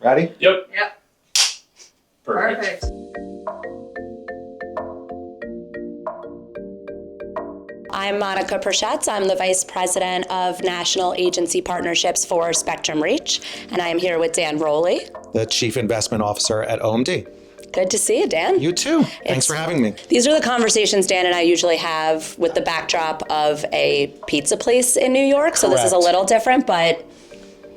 Ready? Yep. Yep. Perfect. I'm Monica Perschetz. I'm the Vice President of National Agency Partnerships for Spectrum Reach, and I am here with Dan Rolli, The Chief Investment Officer at OMD. Good to see you, Dan. You too. Thanks for having me. These are the conversations Dan and I usually have with the backdrop of a pizza place in New York, so this is a Correct. little different, but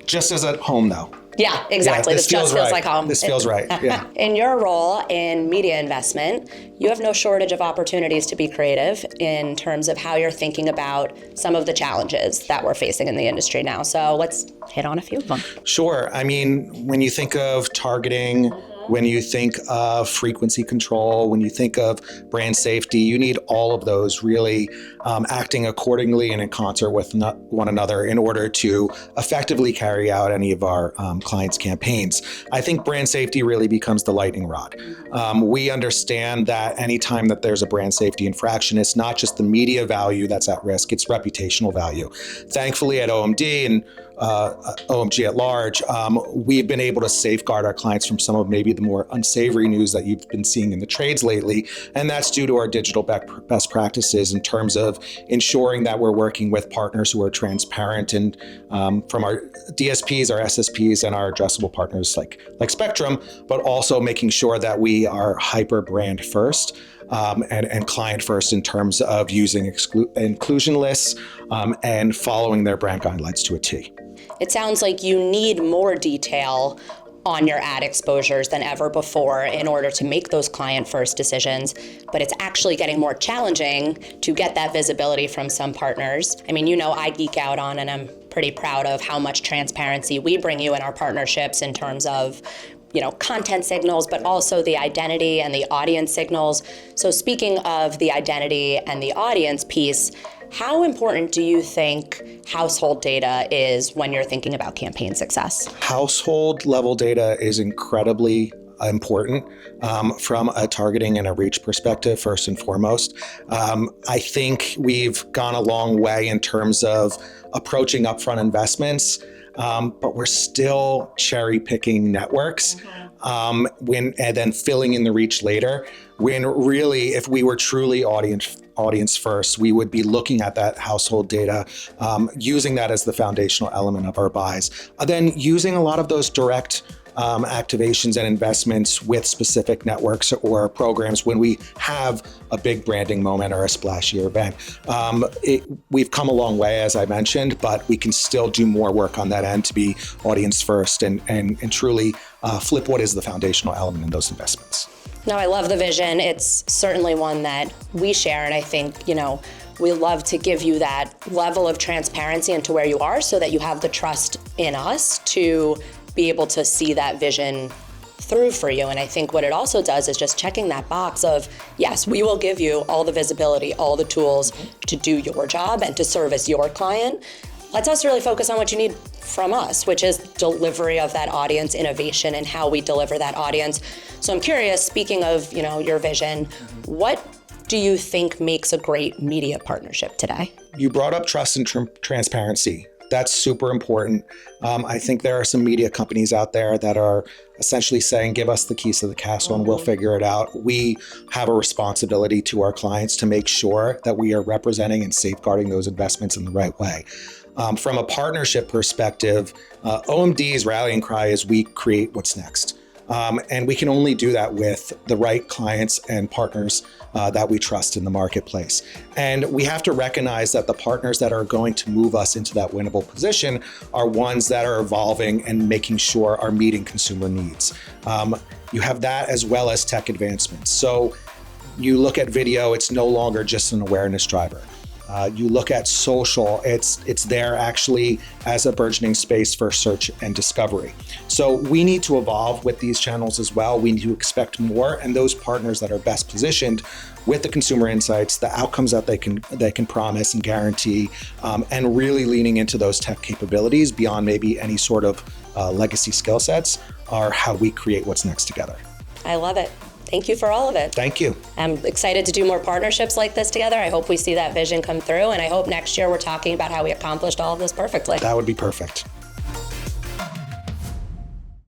Just as at home, though. yeah, exactly. Yeah, this just feels right. like home. This feels right, yeah. In your role in media investment, you have no shortage of opportunities to be creative in terms of how you're thinking about some of the challenges that we're facing in the industry now. So let's hit on a few of them. Sure. I mean, when you think of targeting, when you think of frequency control, when you think of brand safety, you need all of those really acting accordingly and in concert with one another in order to effectively carry out any of our clients' campaigns. I think brand safety really becomes the lightning rod. We understand that anytime that there's a brand safety infraction, it's not just the media value that's at risk, it's reputational value. Thankfully at OMD and OMG at large, we've been able to safeguard our clients from some of maybe the more unsavory news that you've been seeing in the trades lately. And that's due to our digital best practices in terms of ensuring that we're working with partners who are transparent and from our DSPs, our SSPs, and our addressable partners like Spectrum, but also making sure that we are hyper brand first. And client first in terms of using inclusion lists and following their brand guidelines to a T. It sounds like you need more detail on your ad exposures than ever before in order to make those client first decisions, but it's actually getting more challenging to get that visibility from some partners. I mean, I geek out on, and I'm pretty proud of how much transparency we bring you in our partnerships in terms of content signals, but also the identity and the audience signals. So speaking of the identity and the audience piece, how important do you think household data is when you're thinking about campaign success? Household level data is incredibly important from a targeting and a reach perspective, first and foremost. I think we've gone a long way in terms of approaching upfront investments, but we're still cherry picking networks and then filling in the reach later. When really, if we were truly audience first, we would be looking at that household data, using that as the foundational element of our buys. Then using a lot of those direct activations and investments with specific networks or programs when we have a big branding moment or a splashy event. We've come a long way, as I mentioned, but we can still do more work on that end to be audience first and truly flip what is the foundational element in those investments. No, I love the vision. It's certainly one that we share, and I think, we love to give you that level of transparency into where you are so that you have the trust in us to be able to see that vision through for you. And I think what it also does is just checking that box of, yes, we will give you all the visibility, all the tools to do your job and to service your client. Lets us really focus on what you need from us, which is delivery of that audience, innovation, and how we deliver that audience. So I'm curious, speaking of, your vision, what do you think makes a great media partnership today? You brought up trust and transparency. That's super important. I think there are some media companies out there that are essentially saying, give us the keys to the castle and we'll figure it out. We have a responsibility to our clients to make sure that we are representing and safeguarding those investments in the right way. From a partnership perspective, OMD's rallying cry is we create what's next. And we can only do that with the right clients and partners that we trust in the marketplace. And we have to recognize that the partners that are going to move us into that winnable position are ones that are evolving and making sure are meeting consumer needs. You have that as well as tech advancements. So you look at video, it's no longer just an awareness driver. You look at social, it's there actually as a burgeoning space for search and discovery. So we need to evolve with these channels as well. We need to expect more, and those partners that are best positioned with the consumer insights, the outcomes that they can promise and guarantee, and really leaning into those tech capabilities beyond maybe any sort of legacy skill sets are how we create what's next together. I love it. Thank you for all of it. Thank you. I'm excited to do more partnerships like this together. I hope we see that vision come through, and I hope next year we're talking about how we accomplished all of this perfectly. That would be perfect.